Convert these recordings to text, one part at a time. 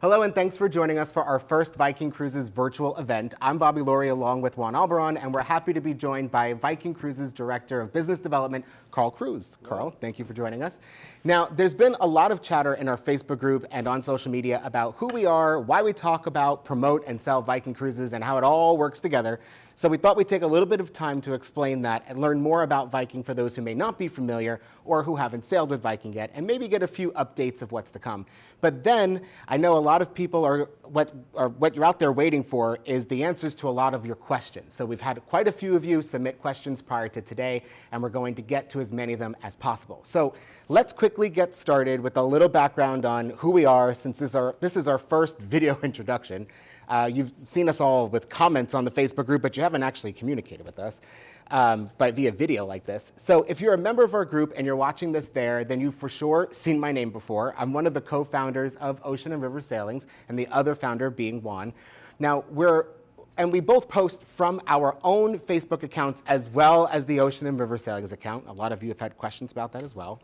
Hello and thanks for joining us for our first Viking Cruises virtual event. I'm Bobby Laurie along with Juan Alberon, and we're happy to be joined by Viking Cruises Director of Business Development, Carl Cruz. Carl, thank you for joining us. Now, there's been a lot of chatter in our Facebook group and on social media about who we are, why we talk about, promote, and sell Viking Cruises, and how it all works together. So we thought we'd take a little bit of time to explain that and learn more about Viking for those who may not be familiar or who haven't sailed with Viking yet, and maybe get a few updates of what's to come. But then I know a lot of people are what you're out there waiting for is the answers to a lot of your questions. So we've had quite a few of you submit questions prior to today, and we're going to get to as many of them as possible. So let's quickly get started with a little background on who we are, since this is our first video introduction. You've seen us all with comments on the Facebook group, but you haven't actually communicated with us but via video like this. So if you're a member of our group and you're watching this there, then you've for sure seen my name before. I'm one of the co-founders of Ocean and River Sailings, and the other founder being Juan. Now, we both post from our own Facebook accounts as well as the Ocean and River Sailings account. A lot of you have had questions about that as well.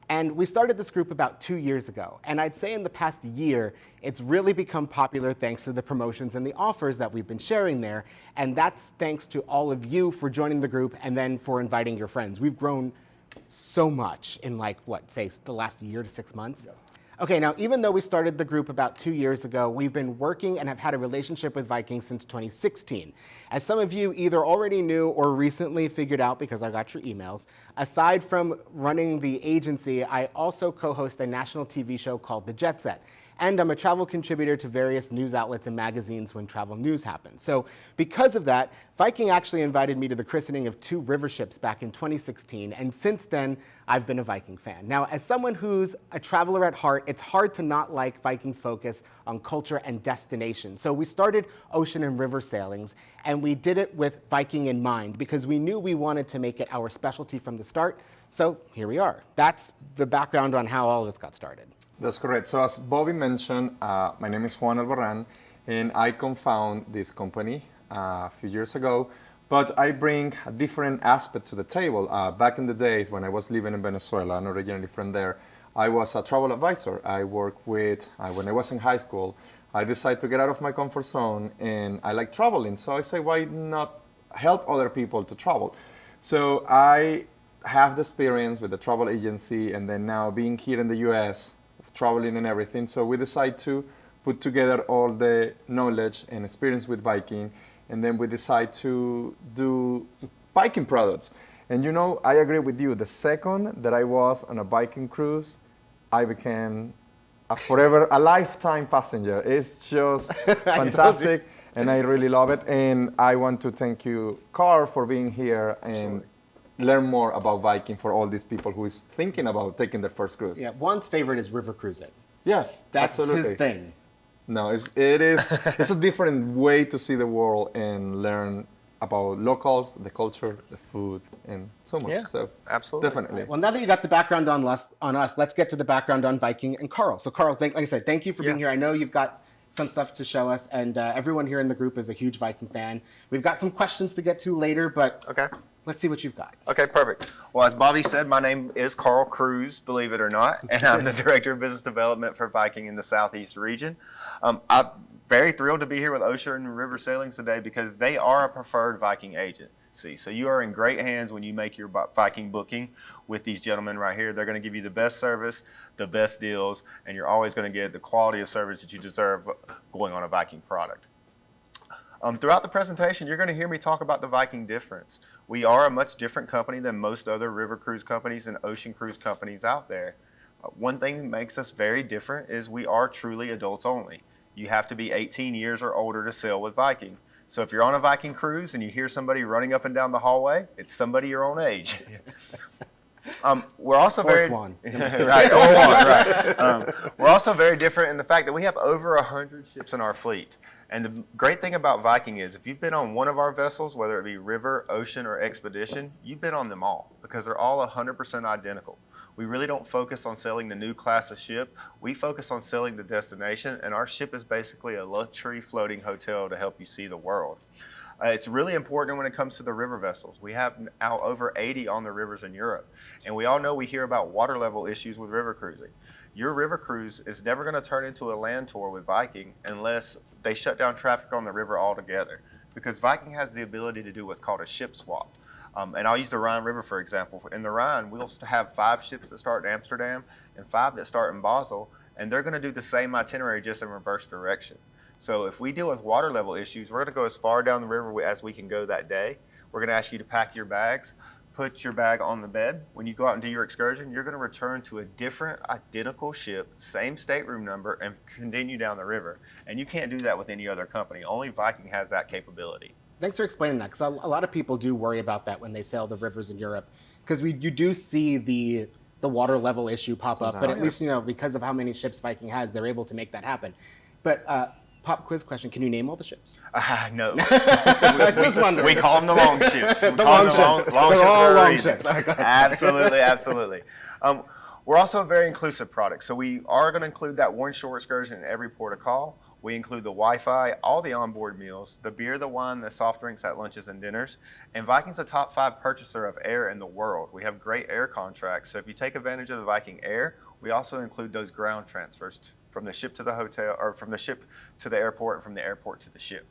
And we started this group about 2 years ago. And I'd say in the past year, it's really become popular thanks to the promotions and the offers that we've been sharing there. And that's thanks to all of you for joining the group and then for inviting your friends. We've grown so much in the last year to 6 months. Yeah. Okay, now even though we started the group about 2 years ago, we've been working and have had a relationship with Viking since 2016. As some of you either already knew or recently figured out because I got your emails, aside from running the agency, I also co-host a national TV show called The Jet Set. And I'm a travel contributor to various news outlets and magazines when travel news happens. So because of that, Viking actually invited me to the christening of 2 river ships back in 2016. And since then, I've been a Viking fan. Now, as someone who's a traveler at heart, it's hard to not like Viking's focus on culture and destination. So we started Ocean and River Sailings, and we did it with Viking in mind because we knew we wanted to make it our specialty from the start. So here we are. That's the background on how all this got started. That's correct. So as Bobby mentioned, my name is Juan Alberon, and I co-founded this company a few years ago, but I bring a different aspect to the table. Back in the days when I was living in Venezuela, I'm originally from there, I was a travel advisor. I worked with, when I was in high school, I decided to get out of my comfort zone, and I like traveling. So I say, why not help other people to travel? So I have the experience with the travel agency, and then now being here in the US, traveling and everything. So we decided to put together all the knowledge and experience with Viking, and then we decided to do Viking products. And you know, I agree with you. The second that I was on a Viking cruise, I became a lifetime passenger. It's just fantastic, and I really love it. And I want to thank you, Carl, for being here and Absolutely. Learn more about Viking for all these people who is thinking about taking their first cruise. Yeah, Juan's favorite is river cruising. Yes, That's absolutely. his thing. No, it's a different way to see the world and learn about locals, the culture, the food, and so much. Yeah, So absolutely. definitely. Well, now that you got the background on us, let's get to the background on Viking and Carl. So Carl, like I said, thank you for being here. I know you've got some stuff to show us, and everyone here in the group is a huge Viking fan. We've got some questions to get to later, but Okay. let's see what you've got. Okay, perfect. Well, as Bobby said, my name is Carl Cruz, believe it or not, and I'm the Director of Business Development for Viking in the Southeast region. I'm very thrilled to be here with Ocean and River Sailings today because they are a preferred Viking agency. So you are in great hands when you make your Viking booking with these gentlemen right here. They're going to give you the best service, the best deals, and you're always going to get the quality of service that you deserve going on a Viking product. Throughout the presentation, you're going to hear me talk about the Viking difference. We are a much different company than most other river cruise companies and ocean cruise companies out there. One thing that makes us very different is we are truly adults only. You have to be 18 years or older to sail with Viking. So if you're on a Viking cruise and you hear somebody running up and down the hallway, it's somebody your own age. We're also Fourth very one. right, or one, right. We're also very different in the fact that we have over 100 ships in our fleet. And the great thing about Viking is if you've been on one of our vessels, whether it be river, ocean, or expedition, you've been on them all because they're all 100% identical. We really don't focus on selling the new class of ship. We focus on selling the destination, and our ship is basically a luxury floating hotel to help you see the world. It's really important when it comes to the river vessels. We have now over 80 on the rivers in Europe. And we all know we hear about water level issues with river cruising. your river cruise is never going to turn into a land tour with Viking unless they shut down traffic on the river altogether. Because Viking has the ability to do what's called a ship swap. And I'll use the Rhine River, for example. In the Rhine, we'll have 5 ships that start in Amsterdam and 5 that start in Basel, and they're going to do the same itinerary just in reverse direction. So if we deal with water level issues, we're going to go as far down the river as we can go that day. We're going to ask you to pack your bags, put your bag on the bed. When you go out and do your excursion, you're going to return to a different, identical ship, same stateroom number, and continue down the river. And you can't do that with any other company. Only Viking has that capability. Thanks for explaining that, because a lot of people do worry about that when they sail the rivers in Europe, because you do see the water level issue pop up, but at least, because of how many ships Viking has, they're able to make that happen. But pop quiz question, can you name all the ships? No. Just wondering. We call them the long ships. The long ships. Long They're ships all for a long reason. ships. Okay. Absolutely, absolutely. We're also a very inclusive product, so we are going to include that one shore excursion in every port of call. We include the Wi-Fi, all the onboard meals, the beer, the wine, the soft drinks at lunches and dinners. And Viking's a top 5 purchaser of air in the world. We have great air contracts, so if you take advantage of the Viking Air, we also include those ground transfers from the ship to the hotel, or from the ship to the airport, and from the airport to the ship.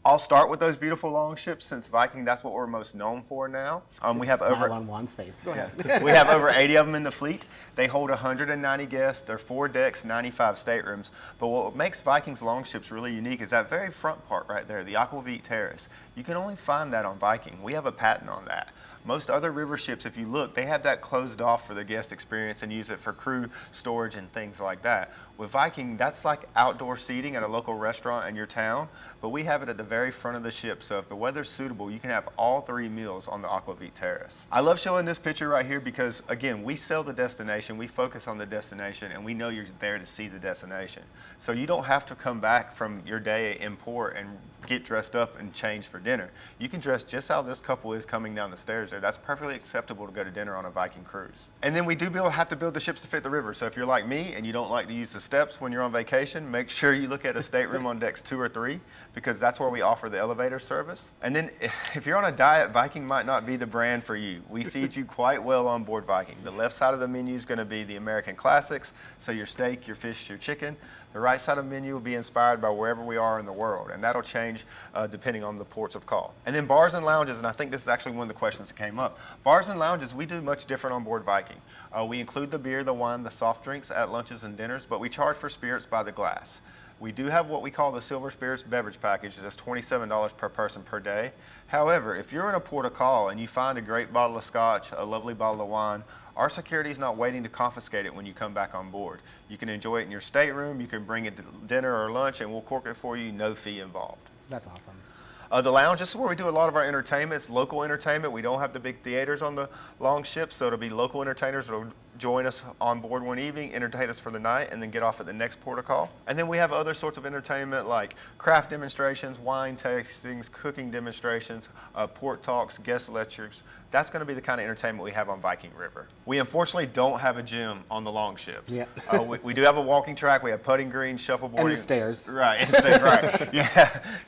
I'll start with those beautiful long ships, since Viking, that's what we're most known for now. We have over on Juan's face. Go ahead. we have over 80 of them in the fleet. They hold 190 guests. They're 4 decks, 95 staterooms. But what makes Viking's long ships really unique is that very front part right there, the Aquavit Terrace. You can only find that on Viking. We have a patent on that. Most other river ships, if you look, they have that closed off for the guest experience and use it for crew storage and things like that. With Viking, that's like outdoor seating at a local restaurant in your town, but we have it at the very front of the ship, so if the weather's suitable, you can have all 3 meals on the Aquavit Terrace. I love showing this picture right here because, again, we sell the destination, we focus on the destination, and we know you're there to see the destination. So you don't have to come back from your day in port and get dressed up and change for dinner. You can dress just how this couple is coming down the stairs there. That's perfectly acceptable to go to dinner on a Viking cruise. And then we do have to build the ships to fit the river. So if you're like me and you don't like to use the steps when you're on vacation, make sure you look at a stateroom on decks 2 or 3, because that's where we offer the elevator service. And then if you're on a diet, Viking might not be the brand for you. We feed you quite well on board Viking. The left side of the menu is going to be the American classics, so your steak, your fish, your chicken. The right side of the menu will be inspired by wherever we are in the world, and that'll change depending on the ports of call. And then bars and lounges, and I think this is actually one of the questions that came up. Bars and lounges, we do much different on board Viking. We include the beer, the wine, the soft drinks at lunches and dinners, but we charge for spirits by the glass. We do have what we call the Silver Spirits beverage package. That's $27 per person per day. However, if you're in a port of call and you find a great bottle of scotch, a lovely bottle of wine, our security is not waiting to confiscate it when you come back on board. You can enjoy it in your stateroom, you can bring it to dinner or lunch, and we'll cork it for you, no fee involved. That's awesome. The lounge, this is where we do a lot of our entertainment. It's local entertainment. We don't have the big theaters on the long ships, so it'll be local entertainers that'll join us on board one evening, entertain us for the night, and then get off at the next port of call. And then we have other sorts of entertainment like craft demonstrations, wine tastings, cooking demonstrations, port talks, guest lectures. That's going to be the kind of entertainment we have on Viking River. We unfortunately don't have a gym on the long ships. Yeah. We do have a walking track. We have putting green, shuffleboarding. And the stairs. Right, and stairs, right.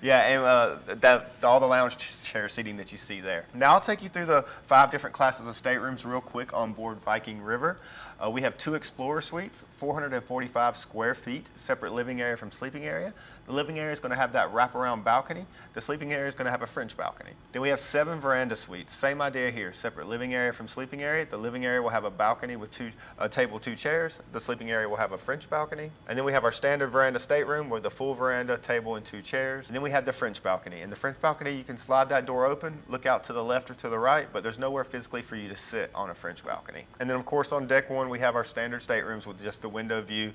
Yeah, and all the lounge chair seating that you see there. Now I'll take you through the 5 different classes of staterooms real quick on board Viking River. We have 2 Explorer Suites, 445 square feet, separate living area from sleeping area. The living area is going to have that wraparound balcony. The sleeping area is going to have a French balcony. Then we have 7 veranda suites. Same idea here, separate living area from sleeping area. The living area will have a balcony with a table, 2 chairs. The sleeping area will have a French balcony. And then we have our standard veranda stateroom with the full veranda, table, and 2 chairs. And then we have the French balcony. And the French balcony, you can slide that door open, look out to the left or to the right, but there's nowhere physically for you to sit on a French balcony. And then, of course, on deck 1, we have our standard staterooms with just the window view.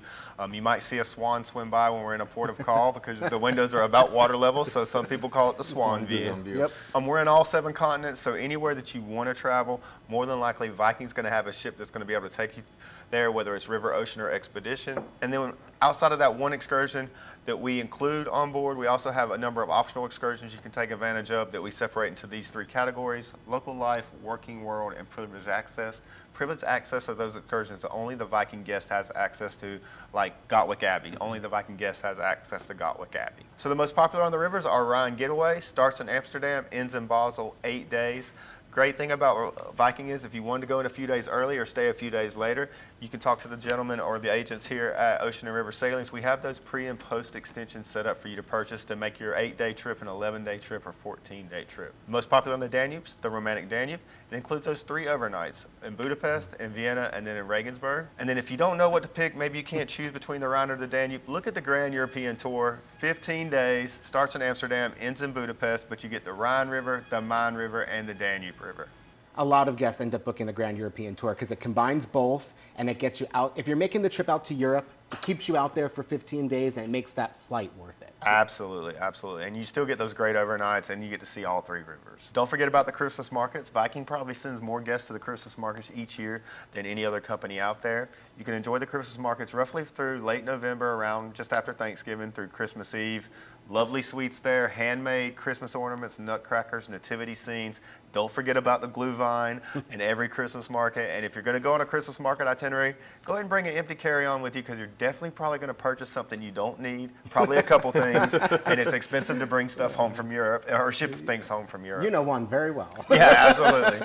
You might see a swan swim by when we're in a port of call because the windows are about water level, so some people call it the swan view. Yep. We're in all 7 continents, so anywhere that you want to travel, more than likely Viking's going to have a ship that's going to be able to take you there, whether it's river, ocean, or expedition. And then outside of that one excursion that we include on board, we also have a number of optional excursions you can take advantage of that we separate into these 3 categories: local life, working world, and privileged access. Privileged access are those excursions that only the Viking guest has access to, like Gatwick Abbey. Only the Viking guest has access to Gatwick Abbey. So the most popular on the rivers are Rhine Getaway, starts in Amsterdam, ends in Basel, 8 days. great thing about Viking is if you wanted to go in a few days early or stay a few days later, you can talk to the gentleman or the agents here at Ocean and River Sailings. We have those pre and post extensions set up for you to purchase to make your 8-day trip an 11-day trip or 14-day trip. Most popular on the Danube's the Romantic Danube. It includes those 3 overnights in Budapest, in Vienna, and then in Regensburg. And then if you don't know what to pick, maybe you can't choose between the Rhine or the Danube, look at the Grand European Tour. 15 days, starts in Amsterdam, ends in Budapest, but you get the Rhine River, the Main River, and the Danube River. A lot of guests end up booking the Grand European Tour because it combines both and it gets you out. If you're making the trip out to Europe, it keeps you out there for 15 days and it makes that flight worth it. Absolutely, absolutely. And you still get those great overnights and you get to see all 3 rivers. Don't forget about the Christmas markets. Viking probably sends more guests to the Christmas markets each year than any other company out there. You can enjoy the Christmas markets roughly through late November, around just after Thanksgiving through Christmas Eve. Lovely sweets there, handmade Christmas ornaments, nutcrackers, nativity scenes. Don't forget about the Glühwein in every Christmas market. And if you're going to go on a Christmas market itinerary, go ahead and bring an empty carry-on with you because you're definitely probably going to purchase something you don't need, probably a couple things, and it's expensive to bring stuff home from Europe or ship things home from Europe. You know one very well. Yeah, absolutely.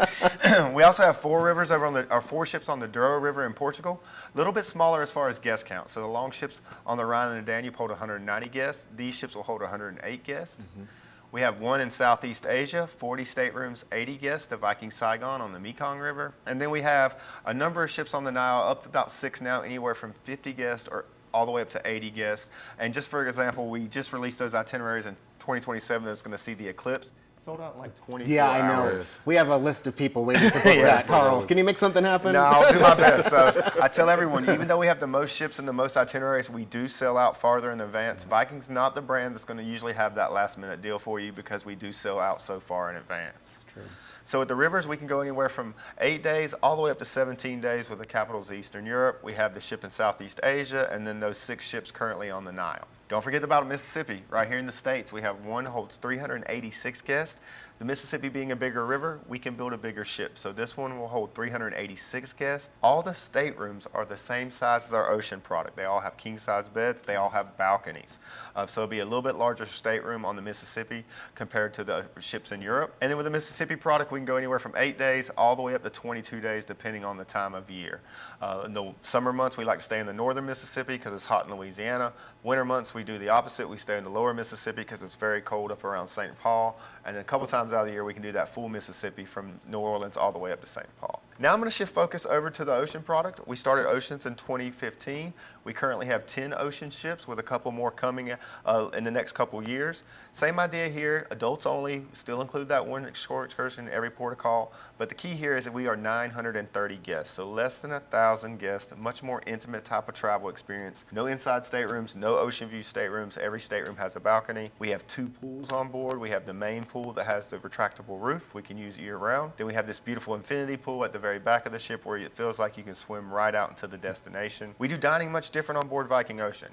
We also have 4 rivers over on our 4 ships on the Douro River in Portugal. A little bit smaller as far as guest count. So the long ships on the Rhine and the Danube hold 190 guests. These ships will hold 108 guests. Mm-hmm. We have 1 in Southeast Asia, 40 staterooms, 80 guests, the Viking Saigon on the Mekong River. And then we have a number of ships on the Nile, up to about 6 now, anywhere from 50 guests or all the way up to 80 guests. And just for example, we just released those itineraries in 2027 that's going to see the eclipse. Sold out in like 24 Yeah, I know. hours. We have a list of people waiting to book that. Carl, can you make something happen? No, I'll do my best. So I tell everyone, even though we have the most ships and the most itineraries, we do sell out farther in advance. Viking's not the brand that's going to usually have that last minute deal for you because we do sell out so far in advance. That's true. So with the rivers, we can go anywhere from 8 days all the way up to 17 days with the capitals of Eastern Europe. We have the ship in Southeast Asia and then those 6 ships currently on the Nile. Don't forget about Mississippi. Right here in the States, we have one holds 386 guests. The Mississippi being a bigger river, we can build a bigger ship. So this one will hold 386 guests. All the staterooms are the same size as our ocean product. They all have king-size beds. They all have balconies. So it'll be a little bit larger stateroom on the Mississippi compared to the ships in Europe. And then with the Mississippi product, we can go anywhere from 8 days all the way up to 22 days, depending on the time of year. In the summer months, we like to stay in the northern Mississippi because it's hot in Louisiana. Winter months, we do the opposite. We stay in the lower Mississippi because it's very cold up around St. Paul. And then a couple times out of the year, we can do that full Mississippi from New Orleans all the way up to St. Paul. Now I'm going to shift focus over to the ocean product. We started Oceans in 2015. We currently have 10 ocean ships with a couple more coming in the next couple years. Same idea here, adults only, still include that one shore excursion in every port of call. But the key here is that we are 930 guests, so less than 1,000 guests, a much more intimate type of travel experience. No inside staterooms, no ocean view staterooms. Every stateroom has a balcony. We have 2 pools on board. We have the main pool that has the retractable roof. We can use year round. Then we have this beautiful infinity pool at the very back of the ship where it feels like you can swim right out into the destination. We do dining much different on board Viking Ocean.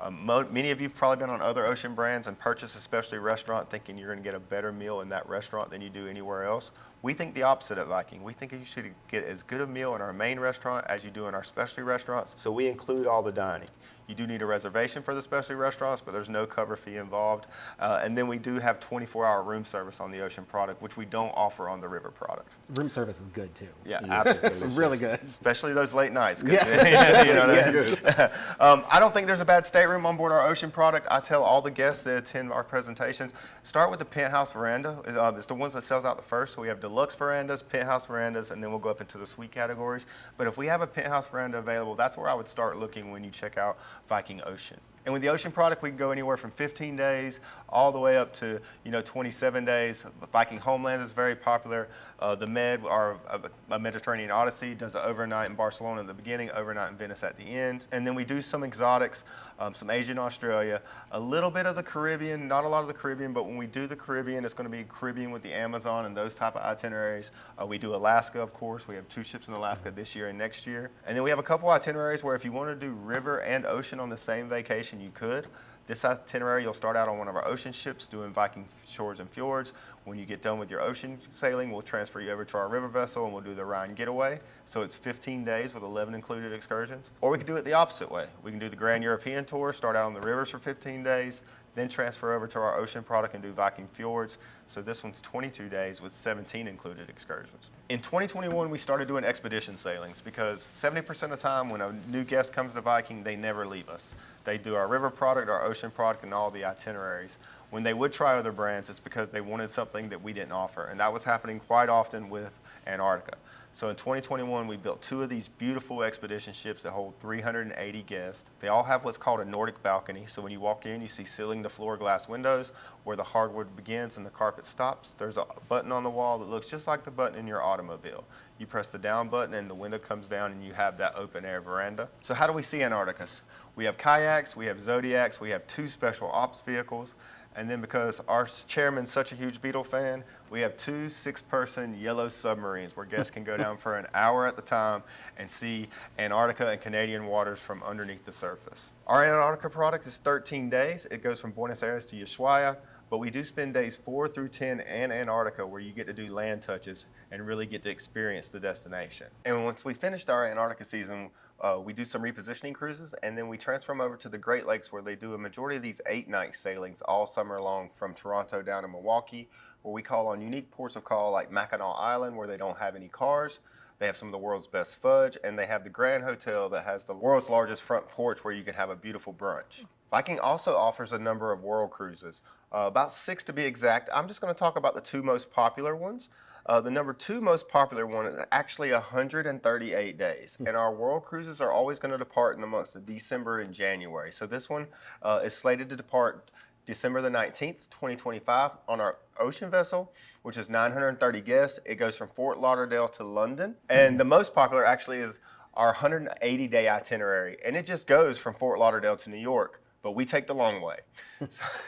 Many of you have probably been on other ocean brands and purchased a specialty restaurant thinking you're going to get a better meal in that restaurant than you do anywhere else. We think the opposite at Viking. We think you should get as good a meal in our main restaurant as you do in our specialty restaurants, so we include all the dining. You do need a reservation for the specialty restaurants, but there's no cover fee involved. And then we do have 24-hour room service on the ocean product, which we don't offer on the river product. Room service is good too. Yeah, absolutely. Really good. Especially those late nights. Yeah. You know, that's good. I don't think there's a bad stateroom on board our ocean product. I tell all the guests that attend our presentations, start with the penthouse veranda. It's the ones that sells out the first. So we have deluxe verandas, penthouse verandas, and then we'll go up into the suite categories. But if we have a penthouse veranda available, that's where I would start looking when you check out Viking Ocean. And with the ocean product, we can go anywhere from 15 days all the way up to 27 days. Viking Homelands is very popular. The Med, our Mediterranean Odyssey, does an overnight in Barcelona at the beginning, overnight in Venice at the end. And then we do some exotics, some Asia and Australia, a little bit of the Caribbean, not a lot of the Caribbean, but when we do the Caribbean, it's going to be Caribbean with the Amazon and those type of itineraries. We do Alaska, of course. We have 2 ships in Alaska this year and next year. And then we have a couple itineraries where if you want to do river and ocean on the same vacation, you could. This itinerary, you'll start out on one of our ocean ships doing Viking shores and fjords. When you get done with your ocean sailing, we'll transfer you over to our river vessel and we'll do the Rhine getaway. So it's 15 days with 11 included excursions. Or we could do it the opposite way. We can do the Grand European Tour, start out on the rivers for 15 days, then transfer over to our ocean product and do Viking Fjords. So this one's 22 days with 17 included excursions. In 2021, we started doing expedition sailings because 70% of the time when a new guest comes to Viking, they never leave us. They do our river product, our ocean product, and all the itineraries. When they would try other brands, it's because they wanted something that we didn't offer, and that was happening quite often with Antarctica. So in 2021, we built 2 of these beautiful expedition ships that hold 380 guests. They all have what's called a Nordic balcony. So when you walk in, you see ceiling to floor glass windows where the hardwood begins and the carpet stops. There's a button on the wall that looks just like the button in your automobile. You press the down button and the window comes down and you have that open air veranda. So how do we see Antarctica? We have kayaks, we have Zodiacs, we have 2 special ops vehicles. And then because our chairman's such a huge Beetle fan, we have 2 6-person yellow submarines where guests can go down for an hour at the time and see Antarctica and Canadian waters from underneath the surface. Our Antarctica product is 13 days. It goes from Buenos Aires to Ushuaia, but we do spend days 4 through 10 in Antarctica where you get to do land touches and really get to experience the destination. And once we finished our Antarctica season, we do some repositioning cruises, and then we transfer them over to the Great Lakes where they do a majority of these 8-night sailings all summer long from Toronto down to Milwaukee, where we call on unique ports of call like Mackinac Island where they don't have any cars. They have some of the world's best fudge, and they have the Grand Hotel that has the world's largest front porch where you can have a beautiful brunch. Viking also offers a number of world cruises, about 6 to be exact. I'm just going to talk about the 2 most popular ones. The number 2 most popular one is actually 138 days, and our world cruises are always going to depart in the months of December and January. So this one is slated to depart December the 19th, 2025 on our ocean vessel, which is 930 guests. It goes from Fort Lauderdale to London, and the most popular actually is our 180-day itinerary, and it just goes from Fort Lauderdale to New York. But we take the long way.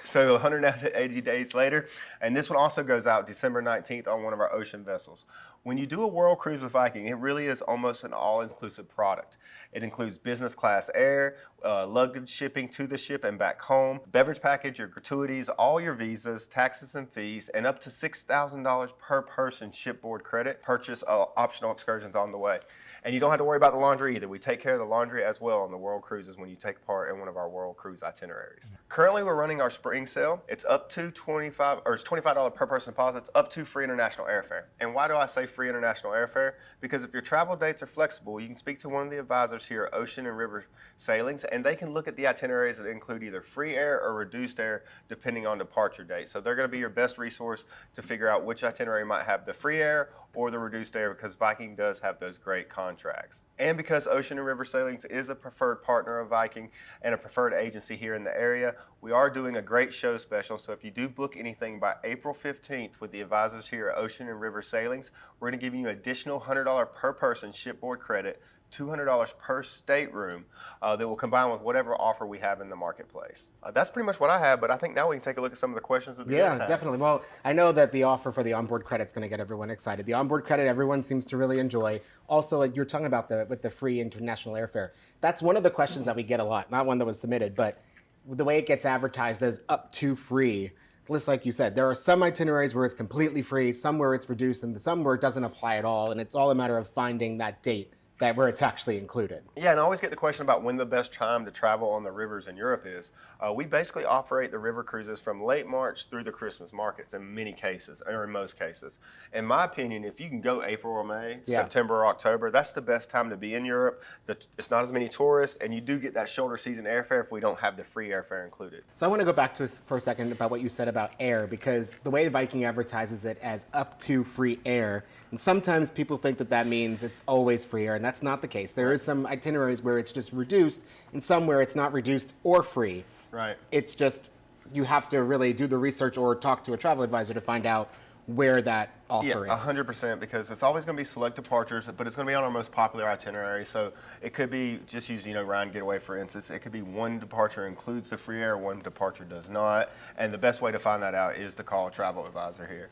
So 180 days later, and this one also goes out December 19th on one of our ocean vessels. When you do a world cruise with Viking, it really is almost an all-inclusive product. It includes business class air, luggage shipping to the ship and back home, beverage package, your gratuities, all your visas, taxes and fees, and up to $6,000 per person shipboard credit. Purchase optional excursions on the way. And you don't have to worry about the laundry either. We take care of the laundry as well on the world cruises when you take part in one of our world cruise itineraries. Currently, we're running our spring sale. It's up to $25 per person deposit. It's up to free international airfare. And why do I say free international airfare? Because if your travel dates are flexible, you can speak to one of the advisors here at Ocean and River Sailings, and they can look at the itineraries that include either free air or reduced air depending on departure date. So they're going to be your best resource to figure out which itinerary might have the free air or the reduced air, because Viking does have those great contracts. And because Ocean and River Sailings is a preferred partner of Viking and a preferred agency here in the area, we are doing a great show special. So if you do book anything by April 15th with the advisors here at Ocean and River Sailings, we're going to give you an additional $100 per person shipboard credit, $200 per stateroom that will combine with whatever offer we have in the marketplace. That's pretty much what I have, but I think now we can take a look at some of the questions that the guests have. Definitely. Well, I know that the offer for the onboard credit is going to get everyone excited. The onboard credit, everyone seems to really enjoy. Also, like you're talking about with the free international airfare. That's one of the questions that we get a lot. Not one that was submitted, but the way it gets advertised as up to free. Just like you said, there are some itineraries where it's completely free, some where it's reduced, and some where it doesn't apply at all. And it's all a matter of finding that date where it's actually included. Yeah, and I always get the question about when the best time to travel on the rivers in Europe is. We basically operate the river cruises from late March through the Christmas markets in many cases, or in most cases. In my opinion, if you can go April or May, September or October, that's the best time to be in Europe. It's not as many tourists, and you do get that shoulder season airfare if we don't have the free airfare included. So I want to go back to for a second about what you said about air, because the way Viking advertises it as up to free air, and sometimes people think that means it's always free air, and that's not the case. There is some itineraries where it's just reduced, and some where it's not reduced or free. Right. It's just, you have to really do the research or talk to a travel advisor to find out where that offer is. 100%, because it's always going to be select departures, but it's going to be on our most popular itinerary. So it could be, just use, Ryan Getaway for instance, it could be one departure includes the free air, one departure does not. And the best way to find that out is to call a travel advisor here.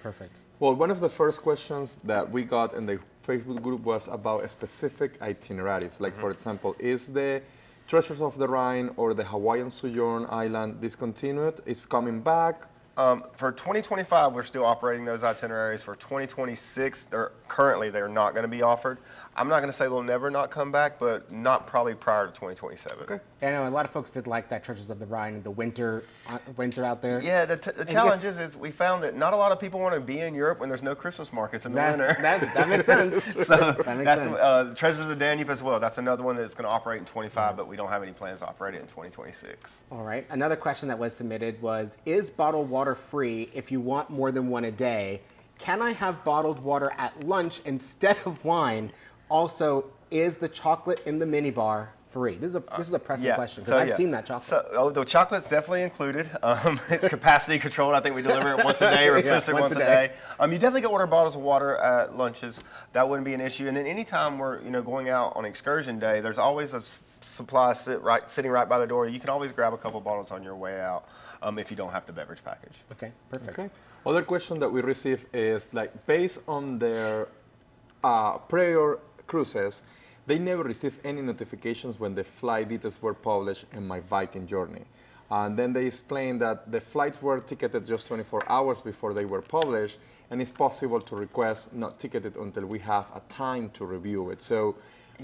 Perfect. Well, one of the first questions that we got in the Facebook group was about specific itineraries. Like, for example, is the Treasures of the Rhine or the Hawaiian Sojourn Island discontinued? It's coming back? For 2025, we're still operating those itineraries. For 2026, they're not going to be offered. I'm not going to say they'll never not come back, but not probably prior to 2027. Okay. I know a lot of folks did like that Treasures of the Rhine and the winter out there. Yeah, the challenge is we found that not a lot of people want to be in Europe when there's no Christmas markets in the winter. That makes sense. So that makes sense. the Treasures of the Danube as well. That's another one that's going to operate in 25, but we don't have any plans to operate it in 2026. All right. Another question that was submitted was, is bottled water free if you want more than one a day? Can I have bottled water at lunch instead of wine? Also, is the chocolate in the minibar free? This is a pressing question because I've seen that chocolate. So the chocolate's definitely included. It's capacity controlled. I think we deliver it once a day or implicitly once a day. You definitely can order bottles of water at lunches. That wouldn't be an issue. And then anytime we're going out on excursion day, there's always a supply sitting right by the door. You can always grab a couple bottles on your way out if you don't have the beverage package. Okay, perfect. Okay. Other question that we receive is like based on their prior cruises, they never received any notifications when the flight details were published in my Viking journey. And then they explained that the flights were ticketed just 24 hours before they were published, and it's possible to request not ticketed until we have a time to review it. So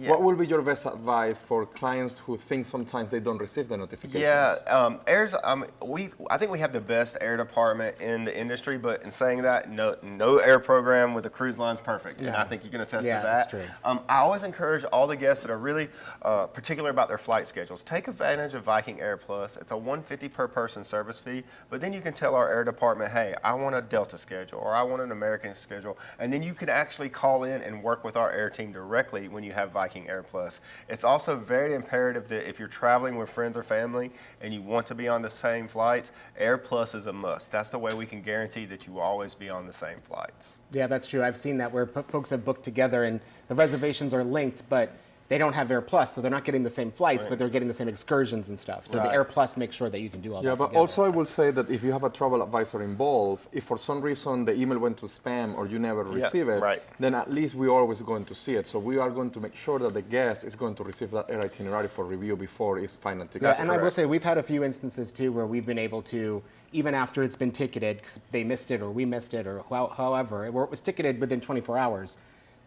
what will be your best advice for clients who think sometimes they don't receive the notifications? Yeah, air's, I think we have the best air department in the industry, but in saying that, no air program with a cruise line is perfect, and I think you can attest to that. That's true. I always encourage all the guests that are really particular about their flight schedules, take advantage of Viking Air Plus. It's a $150 per person service fee, but then you can tell our air department, hey, I want a Delta schedule, or I want an American schedule, and then you can actually call in and work with our air team directly when you have Viking Air Plus. It's also very imperative that if you're traveling with friends or family and you want to be on the same flights, Air Plus is a must. That's the way we can guarantee that you will always be on the same flights. Yeah, that's true. I've seen that where folks have booked together and the reservations are linked, but they don't have Air Plus, so they're not getting the same flights, but they're getting the same excursions and stuff. So the Air Plus makes sure that you can do all that but together. also I will say that if you have a travel advisor involved, if for some reason the email went to spam or you never receive it, then at least we're always going to see it. So we are going to make sure that the guest is going to receive that air itinerary for review before it's final ticket. Yeah, and I will say we've had a few instances too where we've been able to, even after it's been ticketed, because they missed it or we missed it or however, where it was ticketed within 24 hours,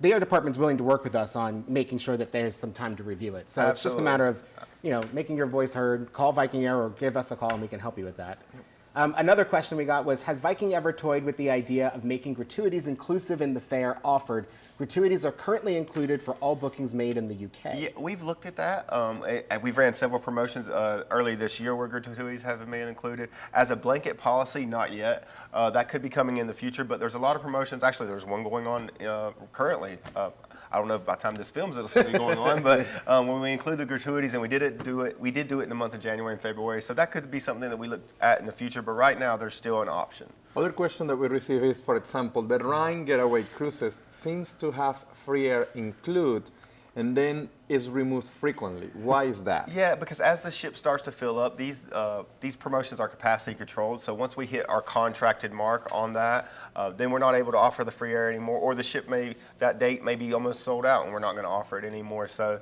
the air department's willing to work with us on making sure that there's some time to review it. So it's just a matter of, making your voice heard. Call Viking Air or give us a call and we can help you with that. Another question we got was, has Viking ever toyed with the idea of making gratuities inclusive in the fare offered? Gratuities are currently included for all bookings made in the UK. Yeah, we've looked at that. And we've ran several promotions early this year where gratuities have been included. As a blanket policy, not yet. That could be coming in the future, but there's a lot of promotions. Actually, there's one going on currently. I don't know if by the time this films it'll still be going on, but when we include the gratuities, and we did do it in the month of January and February, so that could be something that we look at in the future, but right now there's still an option. Other question that we receive is, for example, the Rhine Getaway Cruises seems to have free air included and then is removed frequently. Why is that? Yeah, because as the ship starts to fill up, these promotions are capacity controlled. So once we hit our contracted mark on that, then we're not able to offer the free air anymore, or the ship that date may be almost sold out and we're not going to offer it anymore. So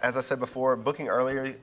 as I said before, booking earlier,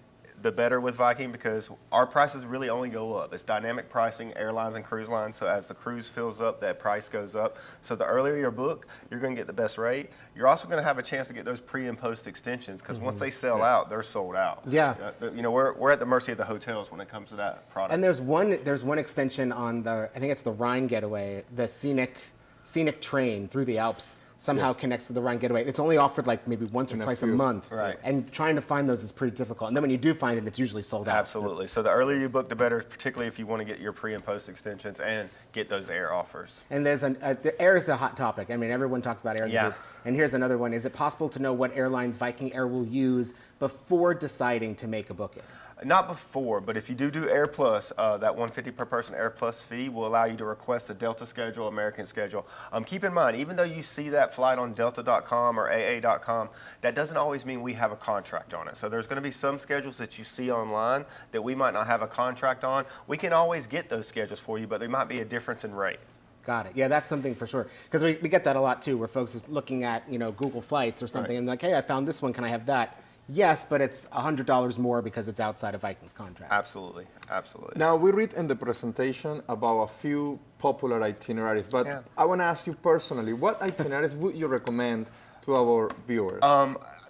the better with Viking, because our prices really only go up. It's dynamic pricing, airlines and cruise lines. So as the cruise fills up, that price goes up. So the earlier you book, you're going to get the best rate. You're also going to have a chance to get those pre and post extensions, because once they sell out, they're sold out. Yeah. We're at the mercy of the hotels when it comes to that product. And there's one extension on I think it's the Rhine Getaway, the scenic train through the Alps. Somehow connects to the Rhine Getaway. It's only offered like maybe once or twice a month. Right. And trying to find those is pretty difficult. And then when you do find it, it's usually sold out. Absolutely. So the earlier you book, the better, particularly if you want to get your pre and post extensions and get those air offers. And there's the air is the hot topic. I mean, everyone talks about air. Yeah. And here's another one. Is it possible to know what airlines Viking Air will use before deciding to make a booking? Not before, but if you do Air Plus, that $150 per person Air Plus fee will allow you to request a Delta schedule, American schedule. Keep in mind, even though you see that flight on Delta.com or AA.com, that doesn't always mean we have a contract on it. So there's going to be some schedules that you see online that we might not have a contract on. We can always get those schedules for you, but there might be a difference in rate. Got it. Yeah, that's something for sure. Because we get that a lot too, where folks are looking at Google Flights or something and like, hey, I found this one. Can I have that? Yes, but it's $100 more because it's outside of Viking's contract. Absolutely, absolutely. Now, we read in the presentation about a few popular itineraries, but I want to ask you personally, what itineraries would you recommend to our viewers?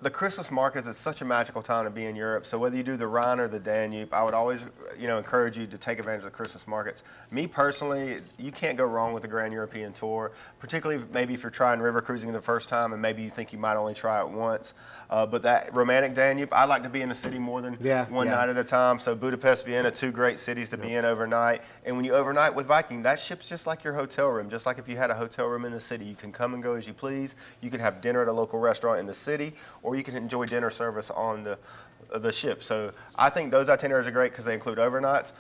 the Christmas markets, it's such a magical time to be in Europe. So whether you do the Rhine or the Danube, I would always, encourage you to take advantage of the Christmas markets. Me personally, you can't go wrong with the Grand European Tour, particularly maybe if you're trying river cruising the first time and maybe you think you might only try it once. But that romantic Danube, I like to be in a city more than one night at a time. So Budapest, Vienna, two great cities to be in overnight. And when you overnight with Viking, that ship's just like your hotel room. Just like if you had a hotel room in the city, you can come and go as you please. You can have dinner at a local restaurant in the city, or you can enjoy dinner service on the ship. So I think those itineraries are great because they include overnights.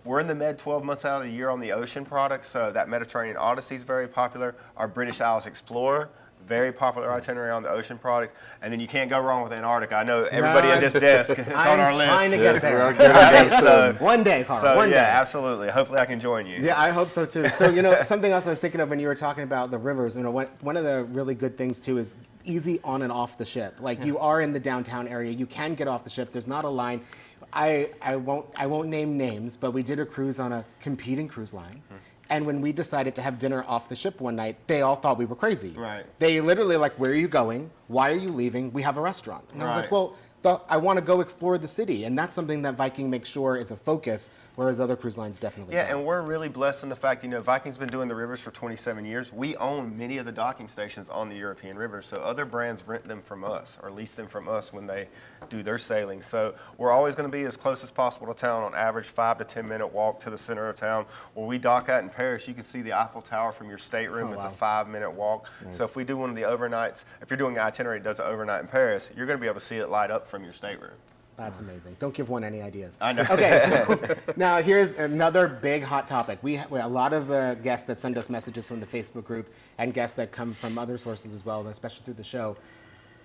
We're in the Med 12 months out of the year on the ocean products, so that Mediterranean Odyssey is very popular. Our British Isles Explorer, very popular itinerary on the ocean product. And then you can't go wrong with Antarctica. I know everybody at this desk, it's on our list. I'm trying to get there. One day, Carl, so, one day. Yeah, absolutely. Hopefully I can join you. Yeah, I hope so too. So, something else I was thinking of when you were talking about the rivers, one of the really good things too is easy on and off the ship. Like you are in the downtown area, you can get off the ship. There's not a line. I won't name names, but we did a cruise on a competing cruise line. And when we decided to have dinner off the ship one night, they all thought we were crazy. Right. They literally like, where are you going? Why are you leaving? We have a restaurant. And I was like, Right. well, I want to go explore the city. And that's something that Viking makes sure is a focus, whereas other cruise lines definitely Yeah, don't. and we're really blessed in the fact, Viking's been doing the rivers for 27 years. We own many of the docking stations on the European rivers, so other brands rent them from us or lease them from us when they do their sailing. So we're always going to be as close as possible to town, on average 5 to 10 minute walk to the center of town. Where we dock at in Paris, you can see the Eiffel Tower from your stateroom. It's a 5-minute walk. Nice. So if we do one of the overnights, if you're doing an itinerary that does an overnight in Paris, you're going to be able to see it light up from your stateroom. That's amazing. Don't give one any ideas. I know. Okay, so now here's another big hot topic. We have a lot of guests that send us messages from the Facebook group and guests that come from other sources as well, especially through the show,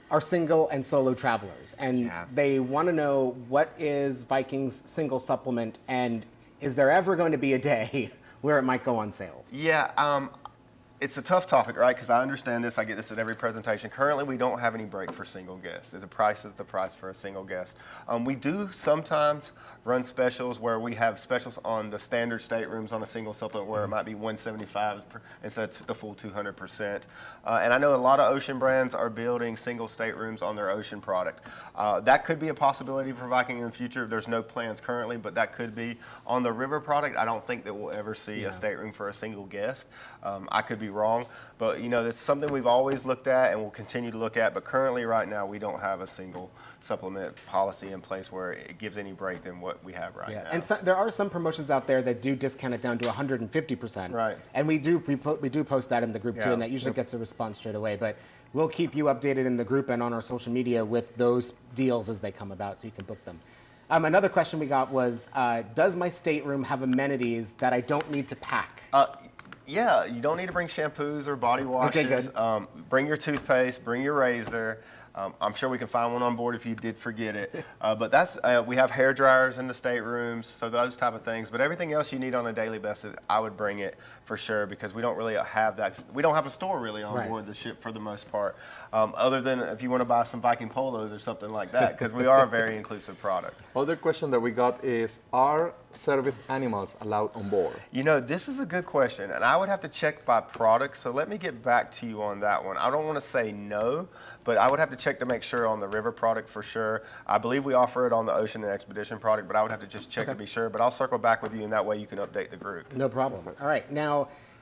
are single and solo travelers. And they want to know, what is Viking's single supplement, and is there ever going to be a day where it might go on sale? Yeah, it's a tough topic, right? Because I understand this. I get this at every presentation. Currently, we don't have any break for single guests. The price is the price for a single guest. We do sometimes run specials where we have specials on the standard staterooms on a single supplement where it might be $175 instead of the full 200%. And I know a lot of ocean brands are building single staterooms on their ocean product. That could be a possibility for Viking in the future. There's no plans currently, but that could be. On the river product, I don't think that we'll ever see a stateroom for a single guest. I could be wrong, but it's something we've always looked at and will continue to look at. But currently, right now, we don't have a single supplement policy in place where it gives any break than what we have right now. And there are some promotions out there that do discount it down to 150%. Right. And we do post that in the group too, and that usually gets a response straight away. But we'll keep you updated in the group and on our social media with those deals as they come about, so you can book them. Another question we got was, does my stateroom have amenities that I don't need to pack? Yeah, you don't need to bring shampoos or body washes. Okay, good. Bring your toothpaste, bring your razor. I'm sure we can find one on board if you did forget it. But we have hair dryers in the staterooms, so those type of things. But everything else you need on a daily basis, I would bring it for sure, because we don't really have that. We don't have a store really on board the ship for the most part, other than if you want to buy some Viking polos or something like that, because we are a very inclusive product. Other question that we got is, are service animals allowed on board? This is a good question, and I would have to check by product, so let me get back to you on that one. I don't want to say no, but I would have to check to make sure on the river product for sure. I believe we offer it on the ocean and expedition product, but I would have to just check to be sure. But I'll circle back with you, and that way you can update the group. No problem. All right. Now,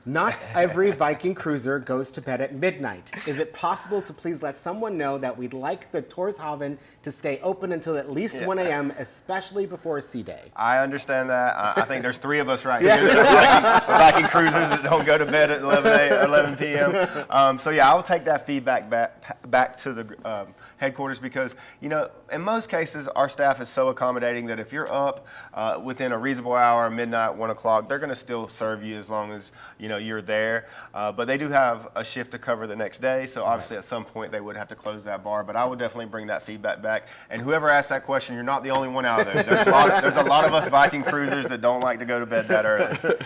not every Viking cruiser goes to bed at midnight. Is it possible to please let someone know that we'd like the Torshaven to stay open until at least 1 a.m., especially before a sea day? I understand that. I think there's 3 of us right here that are Viking cruisers that don't go to bed at 11 p.m. So yeah, I'll take that feedback back to the headquarters, because in most cases our staff is so accommodating that if you're up within a reasonable hour, midnight, 1 o'clock, they're going to still serve you as long as you're there. But they do have a shift to cover the next day, so obviously at some point they would have to close that bar. But I would definitely bring that feedback back. And whoever asked that question, you're not the only one out there. There's a lot of us Viking cruisers that don't like to go to bed that early.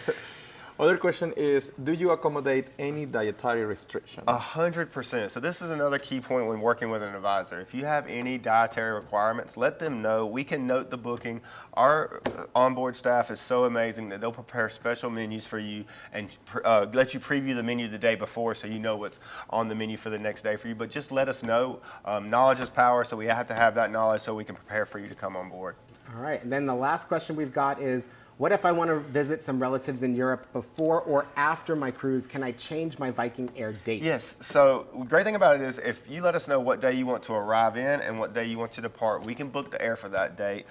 Other question is, do you accommodate any dietary restriction? 100%. So this is another key point when working with an advisor. If you have any dietary requirements, let them know. We can note the booking. Our onboard staff is so amazing that they'll prepare special menus for you and let you preview the menu the day before so you know what's on the menu for the next day for you. But just let us know. Knowledge is power, so we have to have that knowledge so we can prepare for you to come on board. All right, and then the last question we've got is, what if I want to visit some relatives in Europe before or after my cruise? Can I change my Viking Air date? Yes, so the great thing about it is if you let us know what day you want to arrive in and what day you want to depart, we can book the air for that date.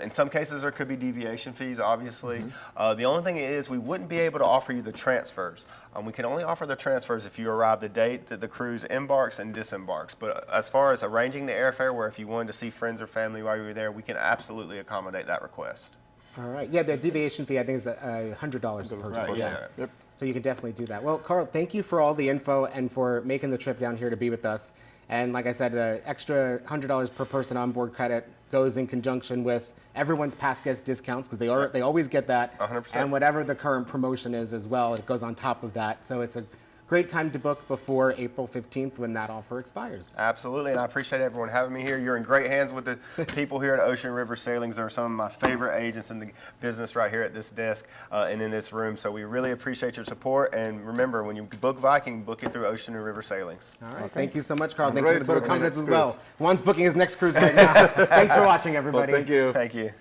In some cases, there could be deviation fees, obviously. The only thing is we wouldn't be able to offer you the transfers. We can only offer the transfers if you arrive the date that the cruise embarks and disembarks. But as far as arranging the airfare, where if you wanted to see friends or family while you were there, we can absolutely accommodate that request. All right. Yeah, the deviation fee, I think, is $100 a person. Right, yeah. Yep. So you can definitely do that. Well, Carl, thank you for all the info and for making the trip down here to be with us. And like I said, the extra $100 per person onboard credit goes in conjunction with everyone's past guest discounts, because they always get that. 100%. And whatever the current promotion is as well, it goes on top of that. So it's a great time to book before April 15th when that offer expires. Absolutely, and I appreciate everyone having me here. You're in great hands with the people here at Ocean River Sailings. They're some of my favorite agents in the business right here at this desk and in this room. So we really appreciate your support. And remember, when you book Viking, book it through Ocean River Sailings. All right. Thank you so much, Carl. I'm Thank you for ready the vote to of book my confidence next as well. cruise. Juan's booking his next cruise right now. Thanks for watching, everybody. Well, thank you. Thank you.